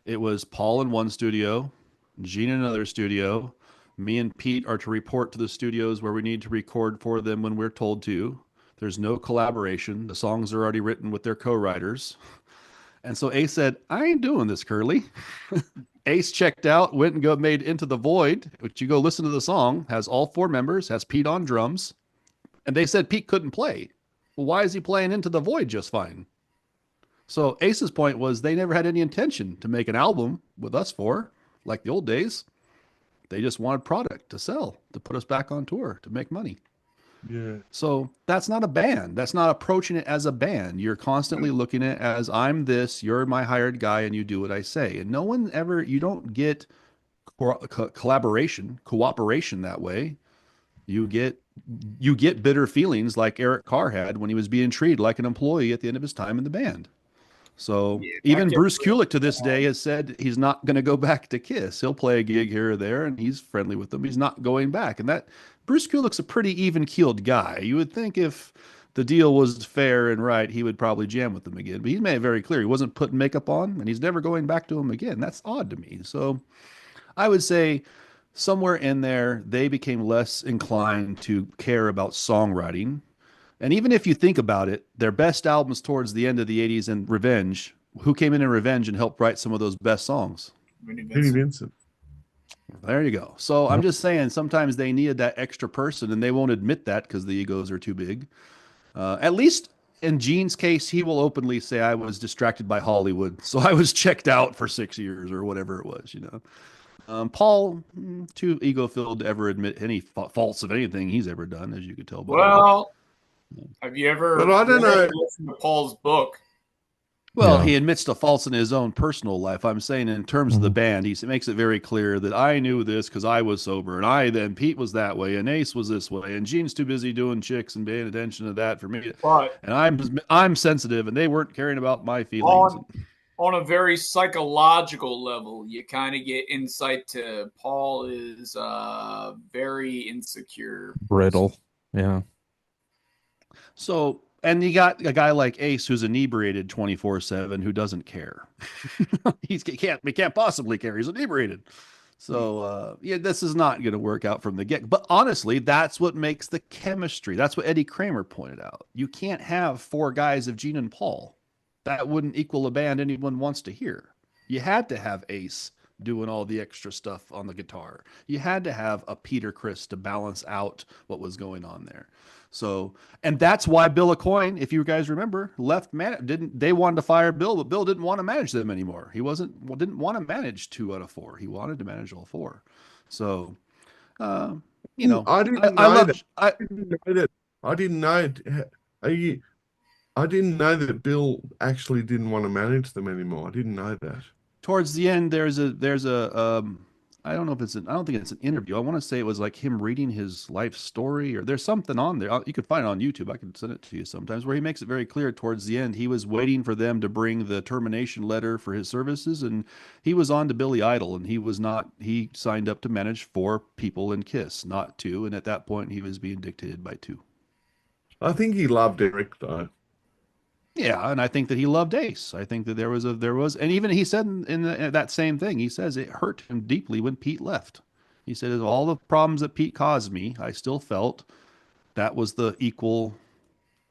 it was Paul in one studio, Gene in another studio. Me and Pete are to report to the studios where we need to record for them when we're told to. There's no collaboration. The songs are already written with their co-writers. And so Ace said, I ain't doing this, Curly. Ace checked out, went and made Into the Void, which you go listen to the song, has all 4 members, has Pete on drums. And they said Pete couldn't play. Well, why is he playing Into the Void just fine? So Ace's point was they never had any intention to make an album with us 4, like the old days. They just wanted product to sell, to put us back on tour, to make money. Yeah. So that's not a band. That's not approaching it as a band. You're constantly looking at it as, I'm this, you're my hired guy, and you do what I say. And no one ever, you don't get collaboration, cooperation that way. You get bitter feelings like Eric Carr had when he was being treated like an employee at the end of his time in the band. So even Bruce Kulick to this day has said he's not going to go back to Kiss. He'll play a gig here or there, and he's friendly with them. He's not going back. And that Bruce Kulick's a pretty even-keeled guy. You would think if the deal was fair and right, he would probably jam with them again. But he's made it very clear he wasn't putting makeup on, and he's never going back to them again. That's odd to me. So I would say somewhere in there, they became less inclined to care about songwriting. And even if you think about it, their best albums towards the end of the 80s and Revenge, who came in Revenge and helped write some of those best songs? Vinnie Vincent. There you go. So I'm just saying sometimes they needed that extra person, and they won't admit that because the egos are too big. At least in Gene's case, he will openly say, I was distracted by Hollywood, so I was checked out for 6 years or whatever it was, Paul, too ego-filled to ever admit any faults of anything he's ever done, as you could tell. Well, have you ever listened to Paul's book? Well, he admits to faults in his own personal life. I'm saying in terms of the band, he makes it very clear that I knew this because I was sober, and Pete was that way, and Ace was this way, and Gene's too busy doing chicks and paying attention to that for me. And I'm sensitive, and they weren't caring about my feelings. On a very psychological level, you kind of get insight to Paul is very insecure. Brittle. Yeah. So, and you got a guy like Ace who's inebriated 24/7 who doesn't care. he can't possibly care. He's inebriated. So, this is not going to work out from the get. But honestly, that's what makes the chemistry. That's what Eddie Kramer pointed out. You can't have 4 guys of Gene and Paul. That wouldn't equal a band anyone wants to hear. You had to have Ace doing all the extra stuff on the guitar. You had to have a Peter Criss to balance out what was going on there. So, and that's why Bill Aucoin, if you guys remember, left. They wanted to fire Bill, but Bill didn't want to manage them anymore. He didn't want to manage 2 out of 4. He wanted to manage all 4. So, I didn't know that. I didn't know that Bill actually didn't want to manage them anymore. I didn't know that. Towards the end, there's a I don't know if I don't think it's an interview. I want to say it was like him reading his life story, or there's something on there. You could find it on YouTube. I can send it to you sometimes, where he makes it very clear towards the end, he was waiting for them to bring the termination letter for his services. And he was on to Billy Idol, and he signed up to manage 4 people in Kiss, not 2. And at that point he was being dictated by 2. I think he loved Eric though. Yeah, and I think that he loved Ace. I think that there was, and even he said in that same thing, he says it hurt him deeply when Pete left. He said, all the problems that Pete caused me, I still felt that was the equal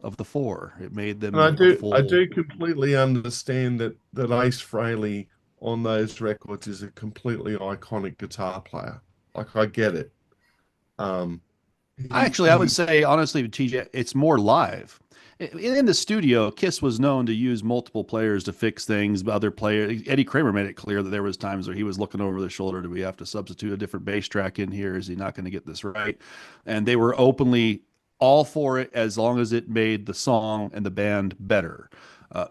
of the four. It made them And full. I do completely understand that Ace Frehley on those records is a completely iconic guitar player. Like, I get it. Actually, I would say, honestly, TJ, it's more live. In the studio, Kiss was known to use multiple players to fix things. Other players, Eddie Kramer made it clear that there was times where he was looking over the shoulder. Do we have to substitute a different bass track in here? Is he not going to get this right? And they were openly all for it as long as it made the song and the band better.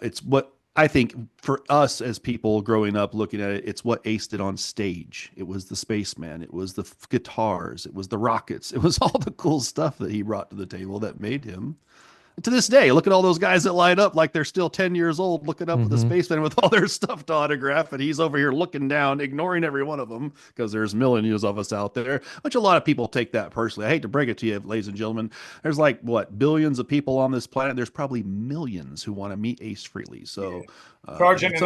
It's what I think for us as people growing up looking at it, it's what Ace did on stage. It was the Spaceman, it was the guitars, it was the rockets, it was all the cool stuff that he brought to the table that made him. To this day, look at all those guys that line up like they're still 10 years old looking up at the Spaceman with all their stuff to autograph, and he's over here looking down, ignoring every one of them because there's millions of us out there, which a lot of people take that personally. I hate to break it to you, ladies and gentlemen. There's like, what, billions of people on this planet? There's probably millions who want to meet Ace Frehley. So Sergeant, at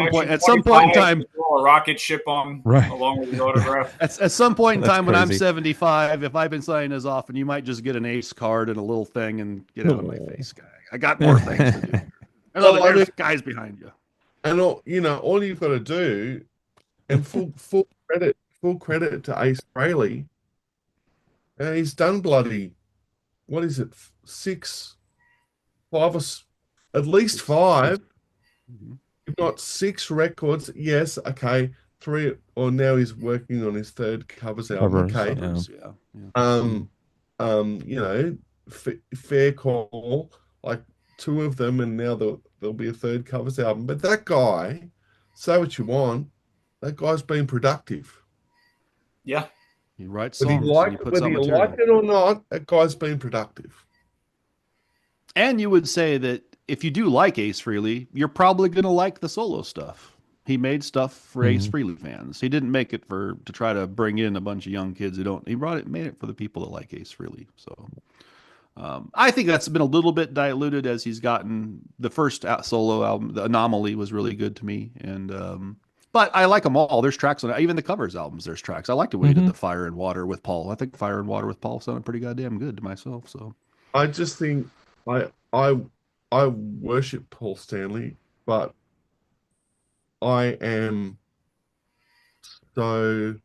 some point in time, a rocket ship on along with his autograph. At some point in time crazy. when I'm 75, if I've been saying as often, you might just get an Ace card and a little thing and get out of my face, guy. I got more things to do. There's guys behind you. And all you've got to do, and full credit to Ace Frehley. He's done bloody, what is it, at least five, if not 6 records. Yes, okay, 3, or now he's working on his 3rd covers album. Fair call. Like 2 of them, and now there'll be a 3rd covers album. But that guy, say what you want, that guy's been productive. Yeah. He writes Whether songs. whether you like it or not, that guy's been productive. And you would say that if you do like Ace Frehley, you're probably going to like the solo stuff. He made stuff for Ace Frehley fans. He didn't make it to try to bring in a bunch of young kids who don't. He made it for the people that like Ace Frehley. So I think that's been a little bit diluted as he's gotten. The first solo album, The Anomaly, was really good to me, and but I like them all. There's tracks on it. Even the covers albums, there's tracks. I liked it when he did the Fire and Water with Paul. I think Fire and Water with Paul sounded pretty goddamn good to myself. So I just think I worship Paul Stanley, but I am so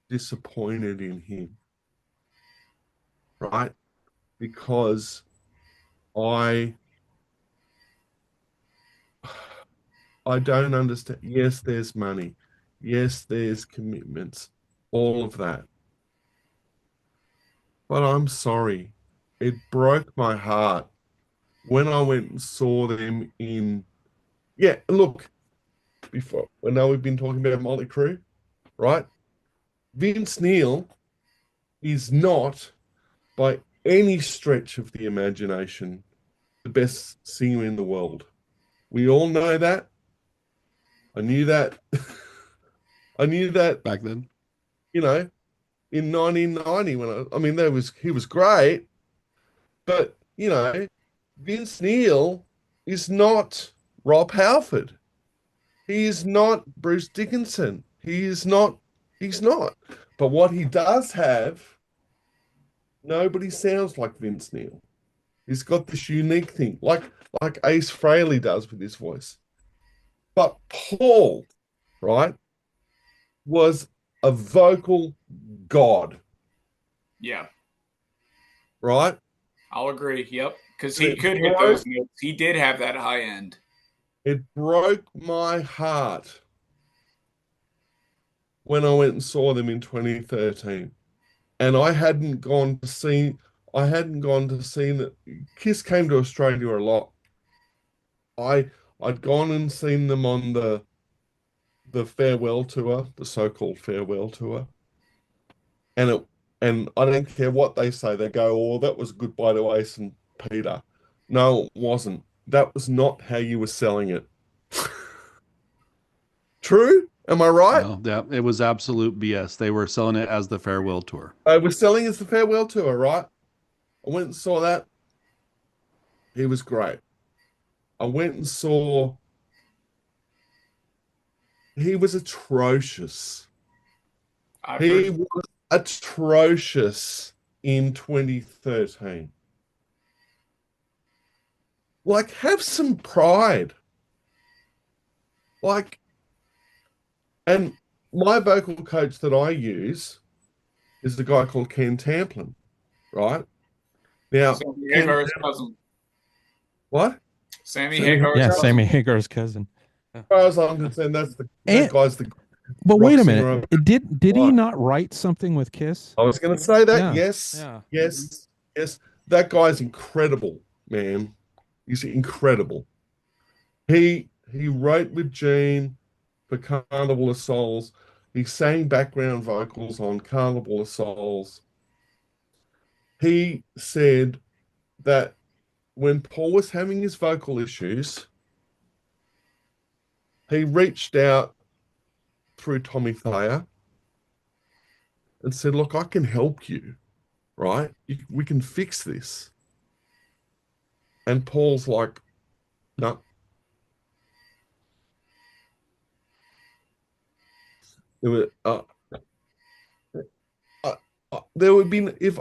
disappointed in him, right? Because I don't understand. Yes, there's money. Yes, there's commitments. All of that. But I'm sorry. It broke my heart when I went and saw them in... Yeah, look, before, I know we've been talking about Motley Crue, right? Vince Neil is not, by any stretch of the imagination, the best singer in the world. We all know that. I knew that. I knew that back then, in 1990 when he was great, but Vince Neil is not Rob Halford. He is not Bruce Dickinson. He's not. But what he does have, nobody sounds like Vince Neil. He's got this unique thing, like Ace Frehley does with his voice. But Paul, right, was a vocal god. Yeah. Right? I'll agree. Yep. Because he could hit those notes. He did have that high end. It broke my heart when I went and saw them in 2013. And I hadn't gone to see that. Kiss came to Australia a lot. I'd gone and seen them on the farewell tour, the so-called farewell tour. And I don't care what they say. They go, "Oh, that was goodbye to Ace and Peter." No, it wasn't. That was not how you were selling it. True? Am I right? No, yeah, it was absolute BS. They were selling it as the farewell tour. They were selling it as the farewell tour, right? I went and saw that. He was great. I went and saw... He was atrocious. He was atrocious in 2013. Like, have some pride. Like, and my vocal coach that I use is a guy called Ken Tamplin, right? Now, Sammy Ken, Hagar's cousin. what? Sammy Sammy Hagar's Yeah, cousin. Sammy Hagar's cousin. As far as I'm concerned, that guy's the But rock wait a singer minute. of Did he life. not write something with Kiss? I was going to say that. Yeah. Yes, Yeah. yes, yes. That guy's incredible, man. He's incredible. He wrote with Gene for Carnival of Souls. He sang background vocals on Carnival of Souls. He said that when Paul was having his vocal issues, he reached out through Tommy Thayer and said, "Look, I can help you, right? We can fix this." And Paul's like, "No." There were, there would be if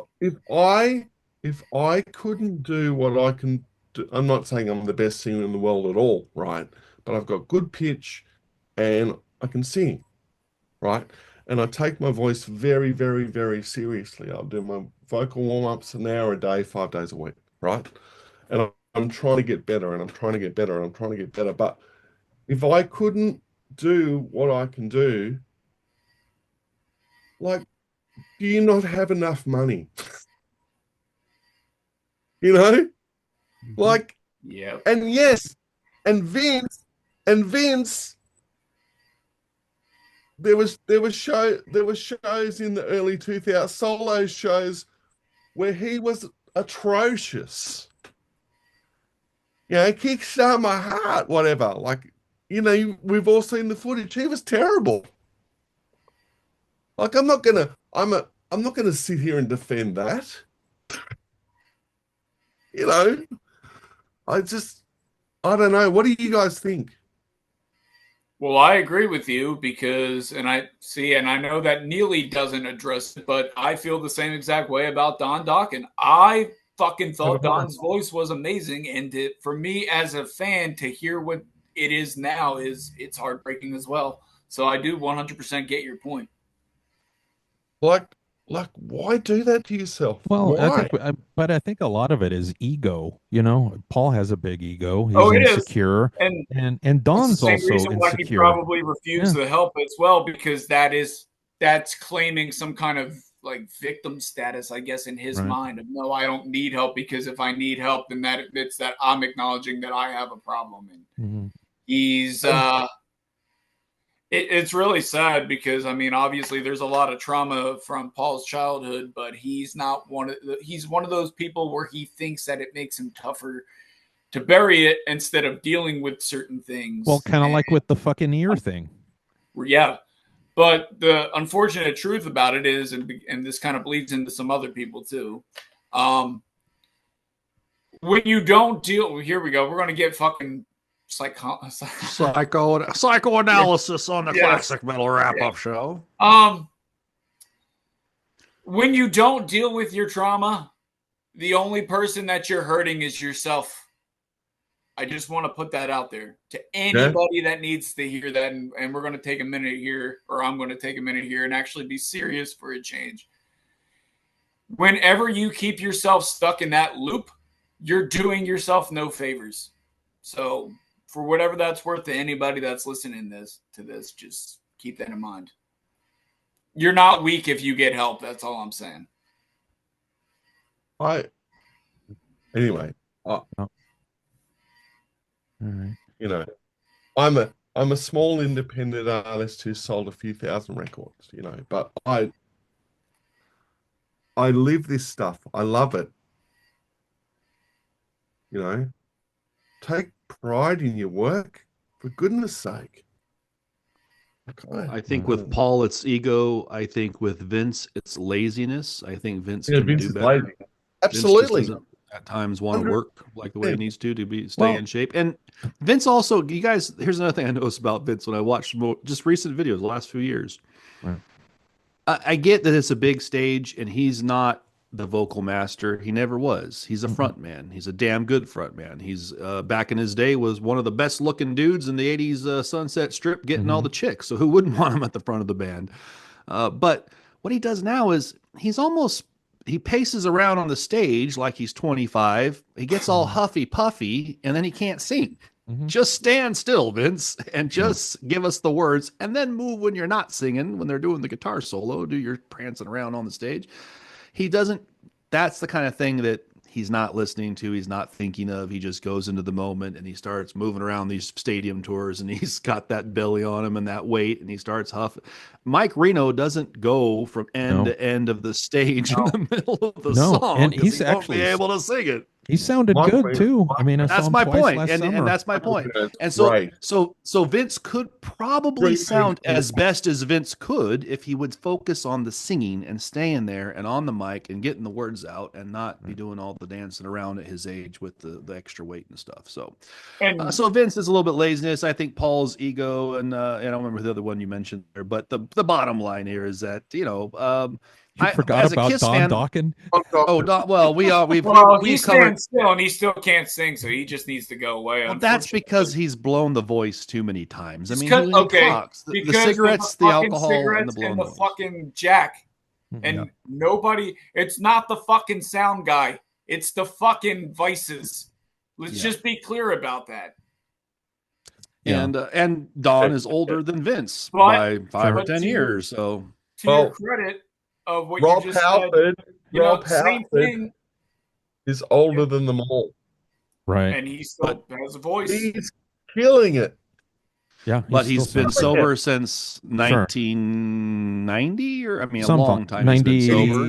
I couldn't do what I can do. I'm not saying I'm the best singer in the world at all, right? But I've got good pitch and I can sing, right? And I take my voice very, very, very seriously. I'll do my vocal warm-ups an hour a day, 5 days a week, right? And I'm trying to get better and I'm trying to get better and I'm trying to get better. But if I couldn't do what I can do, like, do you not have enough money? You know? Like, Yeah. and yes, and Vince, there were shows in the early 2000s, solo shows where he was atrocious. You know, Kickstart My Heart, whatever. Like, you know, we've all seen the footage. He was terrible. Like, I'm not gonna sit here and defend that. You know, I don't know. What do you guys think? Well, I agree with you because, and I know that Neely doesn't address it, but I feel the same exact way about Don Dokken. I fucking thought Don's voice was amazing, and for me as a fan to hear what it is now it's heartbreaking as well. So I do 100% get your point. Like, why do that to yourself? Well, Why? I think a lot of it is ego. You know, Paul has a big ego. He's Oh, it is. insecure, and It's the Don's same also reason why he insecure. probably refused the help as well, because that's claiming some kind of like victim status, I guess, in his mind of, no, I don't need help, because if I need help, then it's that I'm acknowledging that I have a problem. And he's it's really sad because, I mean, obviously there's a lot of trauma from Paul's childhood, but he's one of those people where he thinks that it makes him tougher to bury it instead of dealing with certain things. Well, kind of like with the fucking ear thing. Yeah. But the unfortunate truth about it is, and this kind of bleeds into some other people too, when you don't deal, here we go, we're going to get fucking psychoanalysis on the Classic Metal Wrap Up Show. When you don't deal with your trauma, the only person that you're hurting is yourself. I just want to put that out there to anybody that needs to hear that. And we're going to take a minute here, or I'm going to take a minute here and actually be serious for a change. Whenever you keep yourself stuck in that loop, you're doing yourself no favors. So for whatever that's worth to anybody that's listening to this, just keep that in mind. You're not weak if you get help. That's all I'm saying. Anyway, all right. You know, I'm a small independent artist who sold a few thousand records, you know, but I live this stuff. I love it. You know, take pride in your work, for goodness sake. I think with Paul, it's ego. I think with Vince, it's laziness. I think Vince can do better. Lazy. Absolutely. Vince at times want to work like the way he needs to stay in shape. And Vince also, you guys, here's another thing I noticed about Vince when I watched just recent videos the last few years. Right. I get that it's a big stage and he's not the vocal master. He never was. He's a front man. He's a damn good front man. He's back in his day was one of the best looking dudes in the 80s Sunset Strip, getting all the chicks. So who wouldn't want him at the front of the band? But what he does now is he paces around on the stage like he's 25. He gets all huffy puffy, and then he can't sing. Just stand still, Vince, and just give us the words, and then move when you're not singing, when they're doing the guitar solo, do your prancing around on the stage. He doesn't, that's the kind of thing that he's not listening to, he's not thinking of. He just goes into the moment and he starts moving around these stadium tours, and he's got that belly on him and that weight, and he starts huffing. Mike Reno doesn't go from end to end of the stage in the middle of the song, and he's actually won't be able to sing it. He sounded good too. I mean, that's my point, and that's my point. And so Vince could probably sound as best as Vince could if he would focus on the singing and staying there and on the mic and getting the words out and not be doing all the dancing around at his age with the extra weight and stuff. So, so Vince is a little bit laziness. I think Paul's ego, and I don't remember the other one you mentioned there, but the bottom line here is that you forgot about Don Dawkins. Oh, well, we've covered still, and he still can't sing, so he just needs to go away. Well, that's because he's blown the voice too many times. I mean, talks, the cigarettes, the alcohol, and the fucking jack, and nobody. It's not the fucking sound guy. It's the fucking vices. Let's just be clear about that. And Don is older than Vince by 5 or 10 years. So to your credit. Of what Rob you just Halford, said, Rob Halford is older than them all. Right. And he still has a voice. He's killing it. Yeah. But he's been sober since 1990, or I mean, a long time. 90. He's been sober.